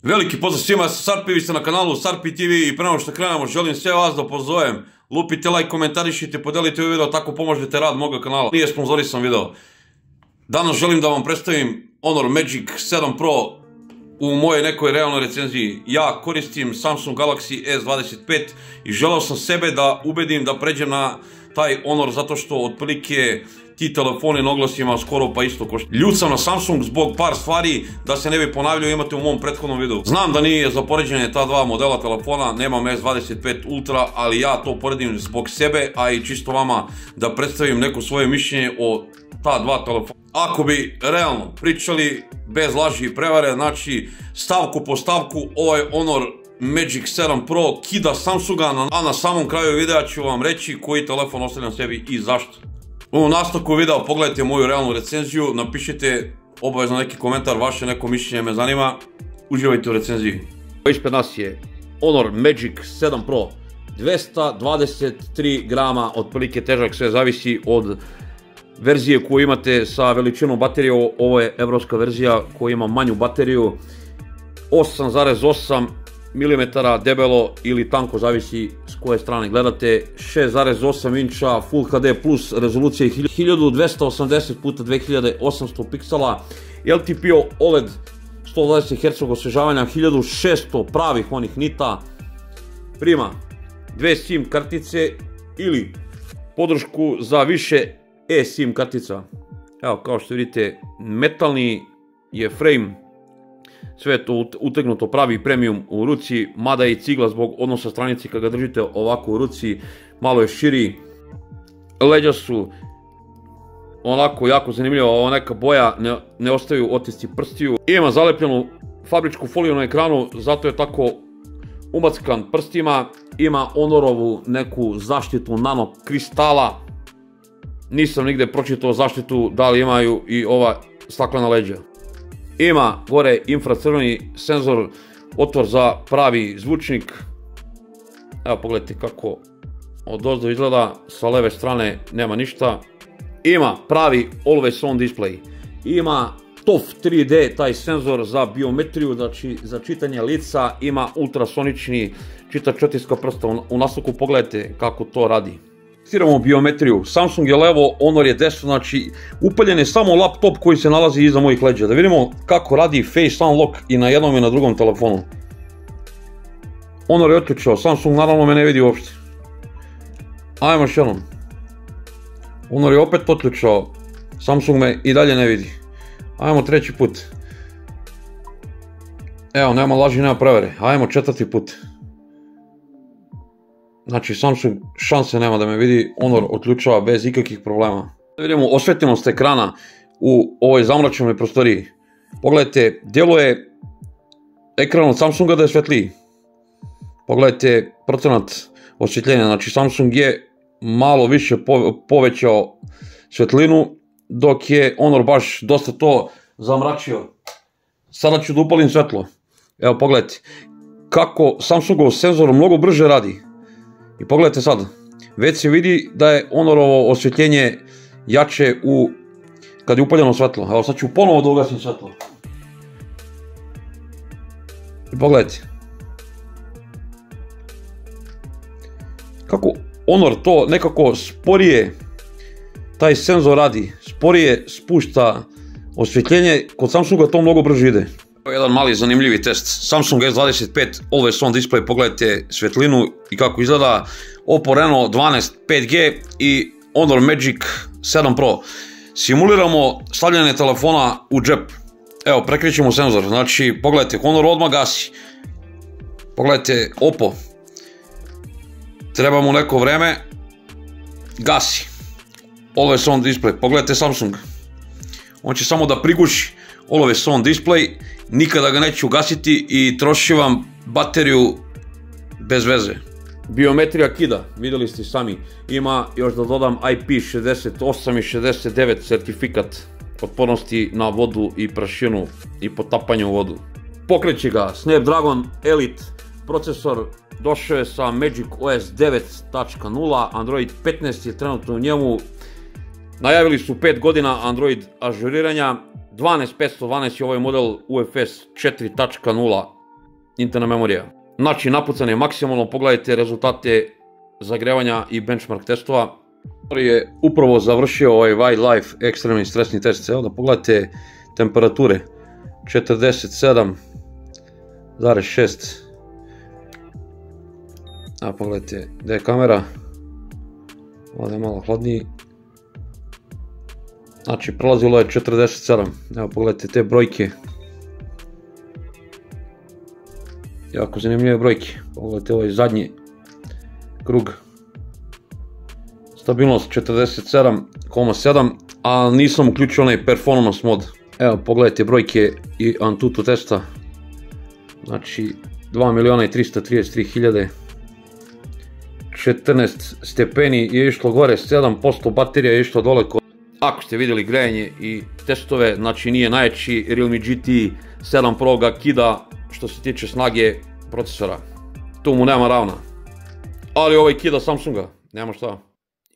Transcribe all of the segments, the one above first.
Veliki pozdrav svima, ja sam Sarpi, vi ste na kanalu Sarpi TV i prema što krenemo želim sve vas da pozovem. Lupite like, komentarišite, podelite ovaj video, tako pomožete rad moga kanala. Nije sponzorisan video. Danas želim da vam predstavim Honor Magic 7 Pro u mojoj nekoj realnoj recenziji. Ja koristim Samsung Galaxy S25 i želeo sam sebe da ubedim da pređem na taj Honor zato što otprilike ti telefoni na oglasima skoro pa isto koštaju. Ljut sam na Samsung zbog par stvari, da se ne bi ponavljao, imate u mom prethodnom videu. Znam da nije za poređenje ta dva modela telefona, nemam S25 Ultra, ali ja to poredim zbog sebe, a i čisto vama da predstavim neko svoje mišljenje o ta dva telefona. Ako bi realno pričali bez laži i prevare, znači stavku po stavku, ovaj Honor Magic 7 Pro kida Samsunga, a na samom kraju videa ću vam reći koji telefon ostavljam sebi i zašto. U nastavku videa pogledajte moju realnu recenziju, napišite obavezno neki komentar, vaše neko mišljenje me zanima, uživajte u recenziji. Ispred nas je Honor Magic 7 Pro, 223 grama, otprilike težak, sve zavisi od verzije koju imate sa veličinom baterije. Ovo je evropska verzija koja ima manju bateriju, 8,8 mm debelo ili tanko, zavisi s koje strane gledate, 6,8 inča Full HD plus rezolucija 1280 x 2800 piksela, LTPO OLED 120 Hz osvežavanja, 1600 pravih onih nita, prima dve SIM kartice ili podršku za više eSIM kartica. Evo, kao što vidite, metalni je frame, sve je to utegnuto pravi premium u ruci, mada je i cigla zbog odnosa stranice kad ga držite ovako u ruci, malo je širi. Leđa su onako jako zanimljiva, ova neka boja, ne ostaju otisci prstiju. Ima zalepljenu fabričku foliju na ekranu, zato je tako umackan prstima. Ima Honorovu neku zaštitu nano kristala, nisam nigde pročitao zaštitu da li imaju i ova staklena leđa. Ima gore infracrveni senzor, otvor za pravi zvučnik. Evo, pogledajte kako odozdo izgleda, sa leve strane nema ništa. Ima pravi always on display. Ima TOF 3D, taj senzor za biometriju, znači za čitanje lica. Ima ultrasonični čitač otiska prsta. U nastavku pogledajte kako to radi. Testiramo biometriju, Samsung je levo, Honor je desno, znači upaljen je samo laptop koji se nalazi iza mojih leđa. Da vidimo kako radi Face Unlock i na jednom i na drugom telefonu. Honor je otključao, Samsung naravno me ne vidi uopšte. Ajmo još jednom. Honor je opet otključao, Samsung me i dalje ne vidi. Ajmo treći put. Evo, nema laži, nema prevare. Ajmo četvrti put. Znači Samsung šanse nema da me vidi, Honor otključava bez ikakvih problema. Da vidimo osvetljenost ekrana u ovoj zamračenoj prostoriji. Pogledajte, djeluje ekran od Samsunga da je svetliji. Pogledajte procenat osvjetljenja, znači Samsung je malo više povećao svetlinu, dok je Honor baš dosta to zamračio. Sada ću da upalim svetlo. Evo, pogledajte kako Samsungov senzor mnogo brže radi. I pogledajte sad, već se vidi da je Honorovo osvjetljenje jače kad je upaljeno svetlo. Evo, sad ću ponovo da ugasim svetlo. I pogledajte kako Honor to nekako sporije, taj senzor radi, sporije spušta osvjetljenje, kod Samsunga to mnogo brže ide. Jedan mali zanimljivi test, Samsung S25 Always On Display, pogledajte svetlinu i kako izgleda. Oppo Reno 12 5G i Honor Magic 7 Pro. Simuliramo stavljanje telefona u džep. Evo, prekrećemo senzor, znači pogledajte, Honor odmah gasi. Pogledajte Oppo, treba mu neko vreme, gasi. Always On Display, pogledajte Samsung, on će samo da priguši Always On Display, nikada ga neću ugasiti i troši vam bateriju bez veze. Biometrija kida, vidjeli ste sami, ima još da dodam IP68 i 69 certifikat otpornosti na vodu i prašinu i potapanje u vodu. Pokreće ga Snapdragon Elite procesor, došao je sa Magic OS 9.0, Android 15 je trenutno u njemu. Najavili su 5 godina Android ažuriranja, 12512 je ovaj model UFS 4.0 interna memorija. Znači, napucan je maksimalno, pogledajte rezultate zagrevanja i benchmark testova. Je upravo završio ovaj Wildlife ekstremni stresni test. Evo da pogledajte temperature. 47,6. A pogledajte gdje je kamera. Ovdje je malo hladniji. Znači, prelazilo je 47. Evo pogledajte te brojke. Jako zanimljive brojke. Pogledajte ovaj zadnji krug. Stabilnost 47,7, a nisam uključio onaj performance mod. Evo pogledajte brojke i Antutu testa. Znači 2.333.000. 14 stepeni je išlo gore, 7% baterija je išlo dole. Ako ste vidjeli grejanje i testove, znači nije najjači, Realme GT 7 Pro ga kida što se tiče snage procesora. Tu mu nema ravna. Ali ovaj kida Samsunga, nema šta.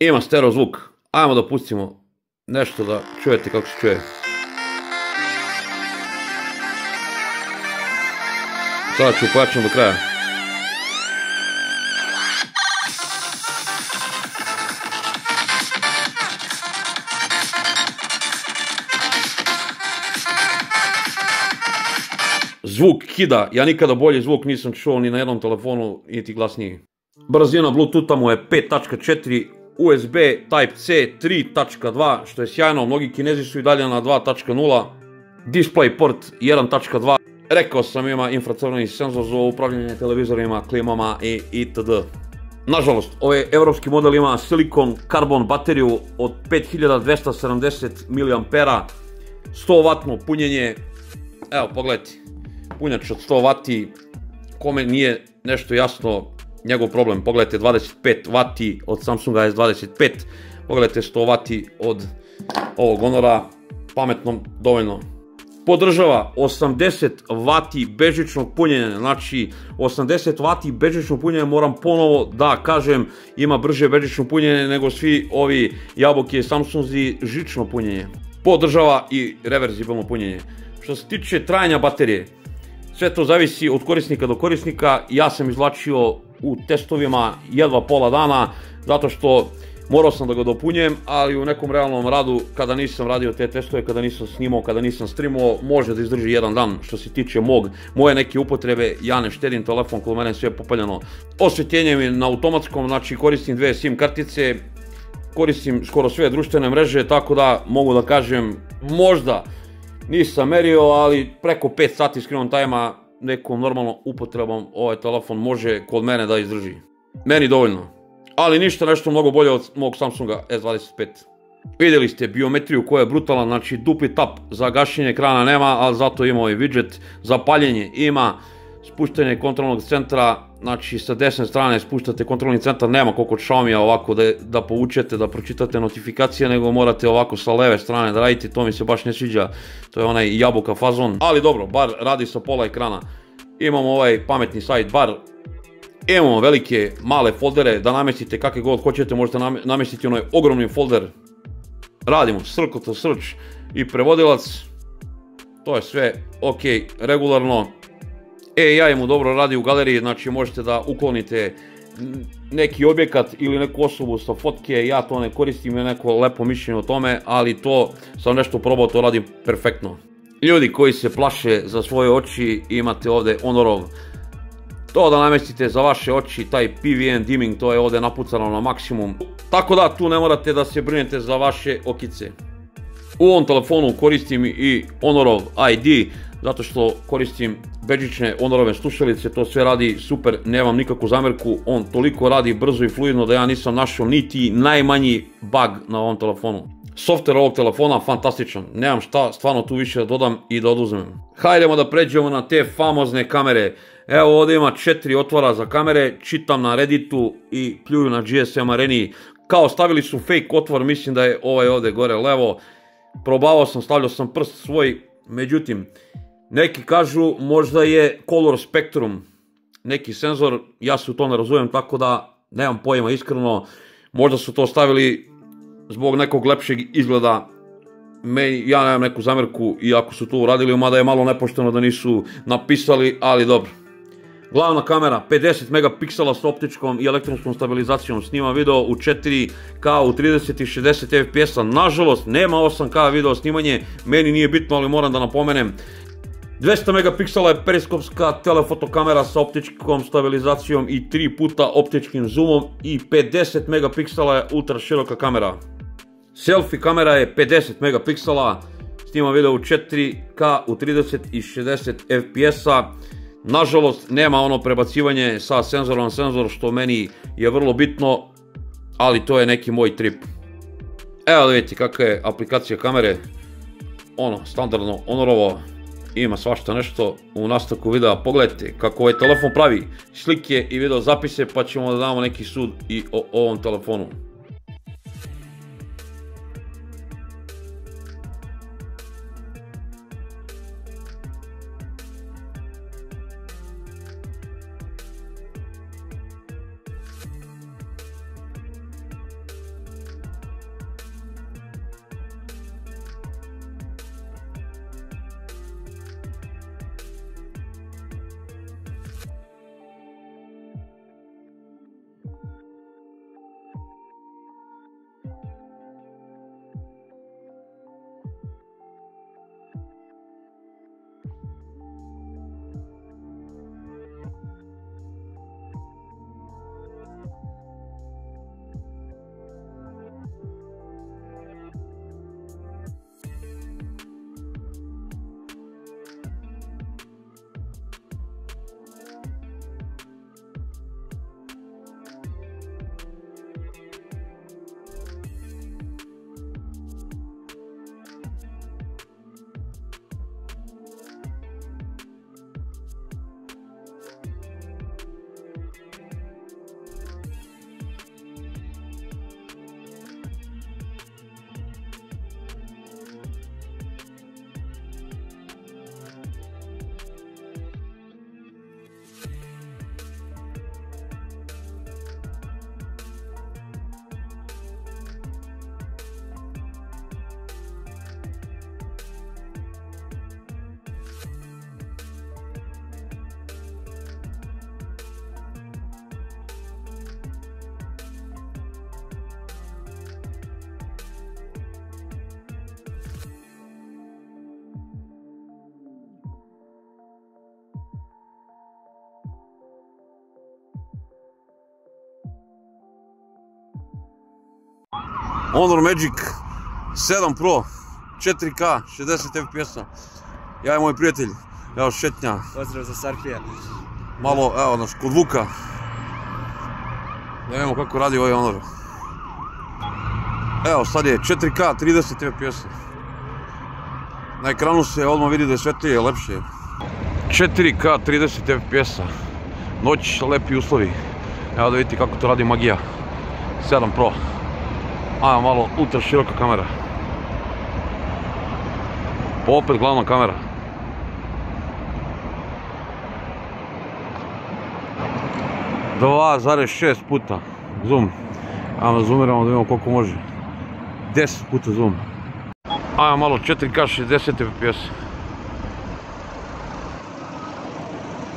Ima stereo zvuk, ajmo da pustimo nešto da čujete kako se čuje. Sada ću pojačam do kraja. Zvuk kida, ja nikada bolji zvuk nisam čuo ni na jednom telefonu, niti glasniji. Brzina Bluetootha mu je 5.4, USB Type-C 3.2, što je sjajno, mnogi Kinezi su i dalje na 2.0, DisplayPort 1.2, rekao sam ima infracrveni senzor za upravljanje televizorima, klimama i itd. Nažalost, ovaj evropski model ima silikon carbon bateriju od 5270 mAh, 100W punjenje, evo pogledajte, punjač od 100W, kome nije nešto jasno, njegov problem, pogledajte 25W od Samsunga S25, pogledajte 100W od ovog Honora, pametnom dovoljno. Podržava 80W bežičnog punjenja, znači 80W bežičnog punjenja, moram ponovo da kažem, ima brže bežično punjenje nego svi ovi jabuke i Samsunzi žično punjenje. Podržava i reverzibilno punjenje. Što se tiče trajanja baterije, sve to zavisi od korisnika do korisnika, ja sam izvlačio u testovima jedva pola dana, zato što morao sam da ga dopunjujem, ali u nekom realnom radu, kada nisam radio te testove, kada nisam snimao, kada nisam streamao, može da izdrži jedan dan. Što se tiče moje neke upotrebe, ja ne štedim telefon, kod mene sve je popaljeno. Osvjetljenje mi na automatskom, znači koristim dve SIM kartice, koristim skoro sve društvene mreže, tako da mogu da kažem, možda nisam merio, ali preko 5 sati screen time-a nekom normalnom upotrebom ovaj telefon može kod mene da izdrži. Meni dovoljno. Ali ništa nešto mnogo bolje od mog Samsunga S25. Vidjeli ste biometriju koja je brutalna, znači dupli tap za gašenje ekrana nema, ali zato ima ovaj widget. Za paljenje ima, spuštanje kontrolnog centra, znači sa desne strane spuštate kontrolni centar, nema koliko Xiaomi ovako da povučete, da pročitate notifikacije, nego morate ovako sa leve strane da radite, to mi se baš ne sviđa, to je onaj jabuka fazon. Ali dobro, bar radi sa pola ekrana. Imamo ovaj pametni sidebar. Imamo velike, male foldere, da namestite kakve god hoćete, možete namestiti onaj ogromni folder. Radimo circle to search i prevodilac. To je sve ok, regularno. AI mu dobro radi u galeriji, znači možete da uklonite neki objekat ili neku osobu sa fotke, ja to ne koristim, je neko lepo mišljenje o tome, ali to sam nešto probao, to radi perfektno. Ljudi koji se plaše za svoje oči, imate ovdje Honorov. To da namestite za vaše oči, taj PVN dimming, to je ovdje napucano na maksimum. Tako da tu ne morate da se brinete za vaše okice. U ovom telefonu koristim i Honorov ID, zato što koristim bežične Honorove slušalice, to sve radi super, nemam nikakvu zamjerku, on toliko radi brzo i fluidno da ja nisam našao niti najmanji bug na ovom telefonu. Software ovog telefona fantastičan, nemam šta stvarno tu više da dodam i da oduzmem. Hajdemo da pređemo na te famozne kamere. Evo ovdje ima 4 otvora za kamere, čitam na Redditu i pljuju na GSM Areni. Kao stavili su fake otvor, mislim da je ovaj ovdje gore levo. Probavao sam, stavljao sam prst svoj, međutim, neki kažu možda je Color Spectrum neki senzor, ja se u to ne razumijem, tako da nemam pojma iskreno. Možda su to stavili zbog nekog lepšeg izgleda. Ja nemam neku zamjerku iako su to uradili, mada je malo nepošteno da nisu napisali, ali dobro. Glavna kamera 50 megapiksela s optičkom i elektronskom stabilizacijom, snima video u 4K u 30 i 60 fps-a. Nažalost nema 8K video snimanje, meni nije bitno, ali moram da napomenem. 200 megapiksela je periskopska telefoto kamera sa optičkom stabilizacijom i 3 puta optičkim zoomom i 50 megapiksela je ultra široka kamera. Selfie kamera je 50 megapiksela, snima video u 4K u 30 i 60 fps-a. Nažalost nema ono prebacivanje sa senzora na senzor, što meni je vrlo bitno, ali to je neki moj trip. Evo da vidite kakva je aplikacija kamere, ono standardno Honorovo, ima svašta nešto. U nastavku videa pogledajte kako ovaj telefon pravi slike i video zapise, pa ćemo da damo neki sud i o ovom telefonu. Honor Magic 7 Pro 4K 60 fps-a. Ja i moj prijatelj, evo šetnja. Pozdrav za Sarpija. Malo, evo naš, kod Vuka. Da vidimo kako radi ovaj Honor. Evo sad je 4K 30 fps-a. Na ekranu se odmah vidi da je svetlije i lepše. 4K 30 fps-a. Noć, lepi uslovi. Evo da vidite kako to radi magija. 7 Pro. Ajmo malo ultra široka kamera. Opet glavna kamera. ...2,6 puta zoom. Ajmo zoomiramo da vidimo koliko može. 10 puta zoom. Ajmo malo 4K 60 fps.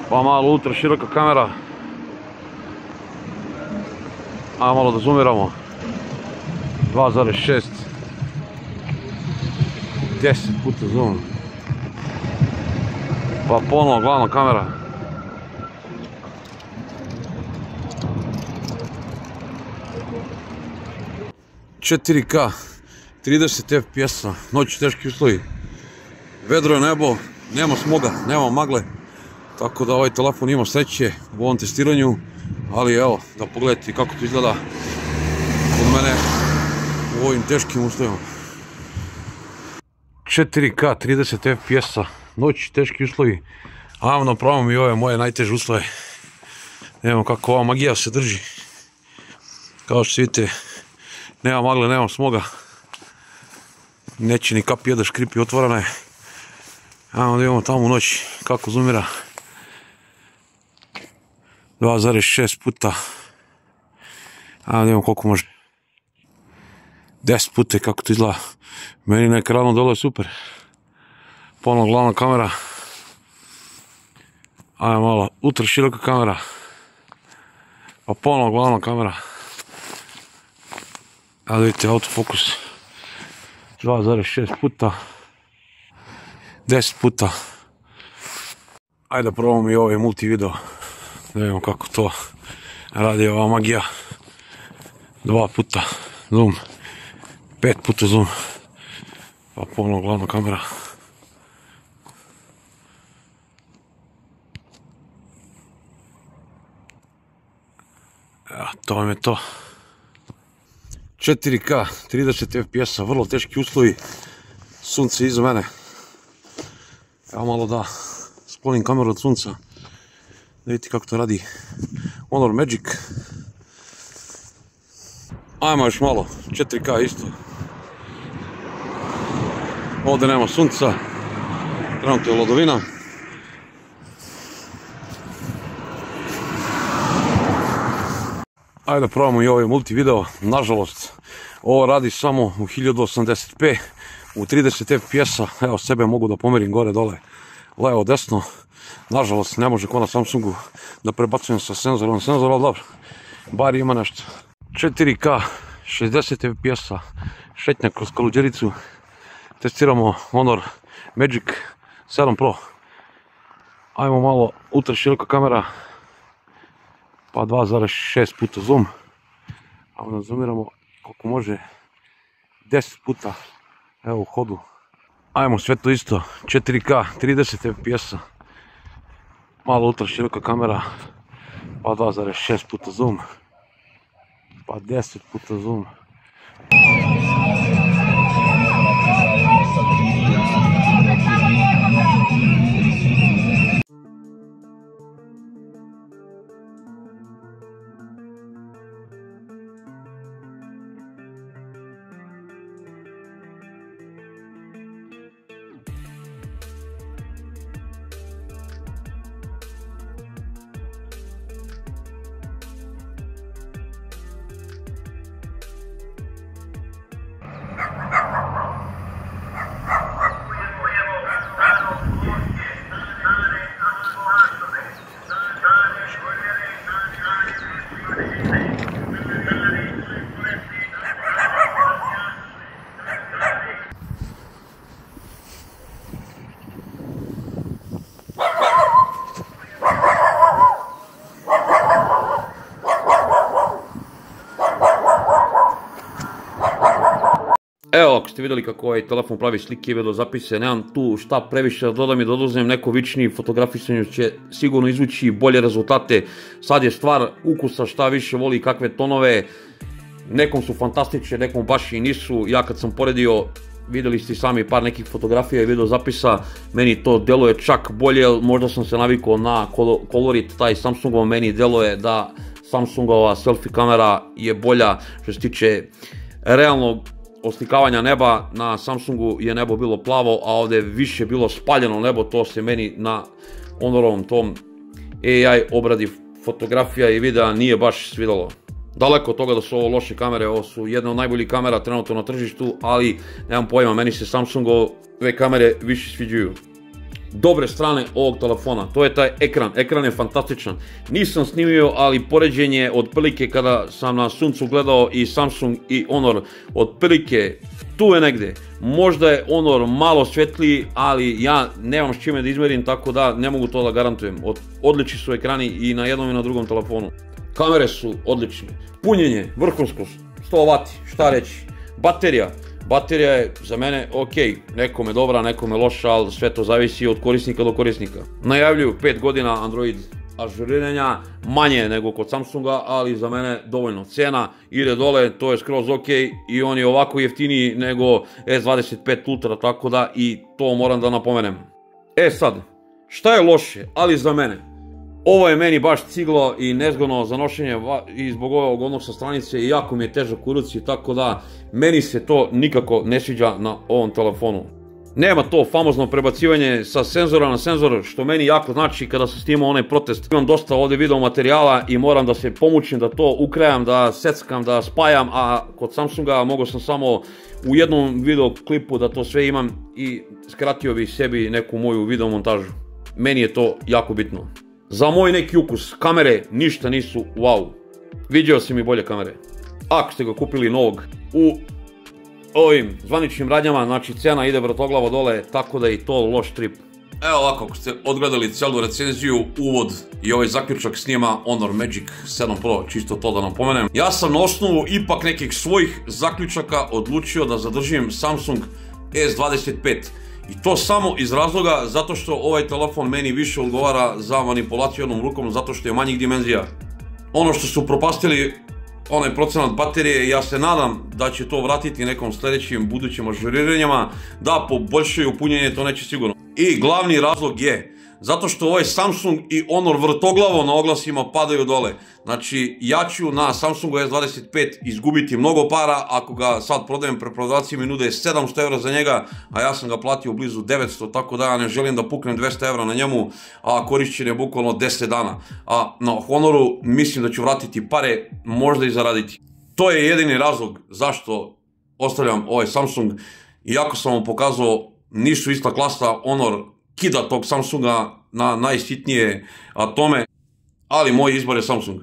Pa malo ultra široka kamera. Ajmo malo da zoomiramo. 2,6. 10 puta zoom. Pa ponovo glavna kamera. ...4K 30 fps-a. Noć, teški uslovi. Vedro je nebo, nema smoga, nema magle. Tako da ovaj telefon ima sreće u ovom testiranju. Ali evo, da pogledajte kako to izgleda kod mene u ovim teškim uslovima. 4K 30 fps-a. Noć, teški uslovi. Ajmo napravimo i ove moje najteže uslove. Evo kako ova magija se drži. Kao što vidite, nema magle, nema smoga. Neće ni kap jeda škripi, otvorena je. Ajmo da imamo tamo u noć kako zoomira. 2,6 puta. Ajmo da imamo koliko može. 10 puta kako to izgleda. Meni na ekranu dole je super. Ponovno glavna kamera. Ajmo malo, ultra široka kamera. Pa ponovno glavna kamera. Evo vidite autofokus. 2,6 puta. 10 puta. Ajde da probamo i ovaj multi video. Da vidimo kako to radi ova magija. 2 puta zoom. 5 puta zoom. Pa ponovno glavna kamera. Evo, to vam je to. 4K, 30 fps, vrlo teški uslovi. Sunce iza mene. Evo malo da sklonim kameru od sunca. Da vidite kako to radi Honor Magic. Ajmo još malo, 4K isto. Ovdje nema sunca. Trenutno je lodovina. Ajde da probamo i ovaj multi video. Nažalost, ovo radi samo u 1080p, u 30 fps. Evo, sebe mogu da pomerim gore, dole, levo, desno. Nažalost, ne može ko na Samsungu da prebacujem sa senzorom, ali dobro, bar ima nešto. 4K, 60 fps, šetnja kroz kaluđericu. Testiramo Honor Magic 7 Pro. Ajmo malo, ultra široka kamera. Pa 2,6 puta zoom. A onda zoomiramo koliko može 10 puta. Evo u hodu. Ajmo sve to isto. 4K, 30 fps. Malo ultra široka kamera. Pa 2,6 puta zoom. Pa 10 puta zoom. Evo, ako ste vidjeli kako ovaj telefon pravi slike i videozapise, nemam tu šta previše da dodam i da oduzmem, neko vični fotografisanju će sigurno izvući bolje rezultate. Sad je stvar ukusa šta više voli, kakve tonove, nekom su fantastične, nekom baš i nisu. Ja kad sam poredio, vidjeli ste sami par nekih fotografija i videozapisa, meni to deluje čak bolje, možda sam se navikao na kolorit taj Samsungov, meni deluje da Samsungova selfie kamera je bolja što se tiče realnog oslikavanja neba. Na Samsungu je nebo bilo plavo, a ovdje je više bilo spaljeno nebo, to se meni na Honorovom tom AI obradi fotografija i videa nije baš svidjelo. Daleko od toga da su ovo loše kamere, ovo su jedne od najboljih kamera trenutno na tržištu, ali nemam pojma, meni se Samsungove kamere više sviđaju. Dobre strane ovog telefona, to je taj ekran, ekran je fantastičan. Nisam snimio, ali poređenje otprilike kada sam na suncu gledao i Samsung i Honor, otprilike tu je negde. Možda je Honor malo svetliji, ali ja nemam s čime da izmerim, tako da ne mogu to da garantujem. Odlični su ekrani i na jednom i na drugom telefonu. Kamere su odlične, punjenje vrhunsko, 100 W, šta reći, baterija je za mene ok, nekome dobra, nekome loša, ali sve to zavisi od korisnika do korisnika. Najavljuju 5 godina Android ažuriranja, manje nego kod Samsunga, ali za mene dovoljno. Cena ide dole, to je skroz ok i on je ovako jeftiniji nego S25 Ultra, tako da i to moram da napomenem. E sad, šta je loše, ali za mene? Ovo je meni baš ciglo i nezgodno za nošenje i zbog ovog odnosa stranice i jako mi je težak u ruci, tako da meni se to nikako ne sviđa na ovom telefonu. Nema to famozno prebacivanje sa senzora na senzor, što meni jako znači kada sam snimao onaj protest. Imam dosta ovdje video materijala i moram da se pomučim da to ukrajam, da seckam, da spajam, a kod Samsunga mogao sam samo u jednom video klipu da to sve imam i skratio bih sebi neku moju video montažu. Meni je to jako bitno. Za moj neki ukus, kamere ništa nisu wow. Vidio si mi bolje kamere. Ako ste ga kupili novog u ovim zvaničnim radnjama, znači cena ide vrtoglavo dole, tako da je i to loš trip. Evo ovako, ako ste odgledali cijelu recenziju, uvod i ovaj zaključak snima Honor Magic 7 Pro, čisto to da napomenem. Ja sam na osnovu ipak nekih svojih zaključaka odlučio da zadržim Samsung S25. I to samo iz razloga zato što ovaj telefon meni više odgovara za manipulaciju jednom rukom, zato što je manjih dimenzija. Ono što su propastili onaj procenat baterije, ja se nadam da će to vratiti nekom sljedećim budućim ažuriranjima, da poboljšaju punjenje, to neće sigurno. I glavni razlog je zato što ovaj Samsung i Honor vrtoglavo na oglasima padaju dole. Znači, ja ću na Samsungu S25 izgubiti mnogo para ako ga sad prodajem, preprodavci mi nude 700 € za njega, a ja sam ga platio blizu 900, tako da ja ne želim da puknem 200 € na njemu, a korišćen je bukvalno 10 dana. A na Honoru mislim da ću vratiti pare, možda i zaraditi. To je jedini razlog zašto ostavljam ovaj Samsung, iako sam vam pokazao nisu ista klasa, Honor kida tog Samsunga na najsitnije atome, ali moj izbor je Samsung.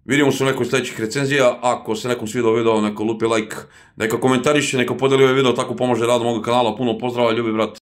Vidimo se u nekoj sljedećih recenzija, ako se nekom svidao video, neka lupi like, neka komentariše, neka podeli ovaj video, tako pomaže radu mog kanala. Puno pozdrava, ljubi brat.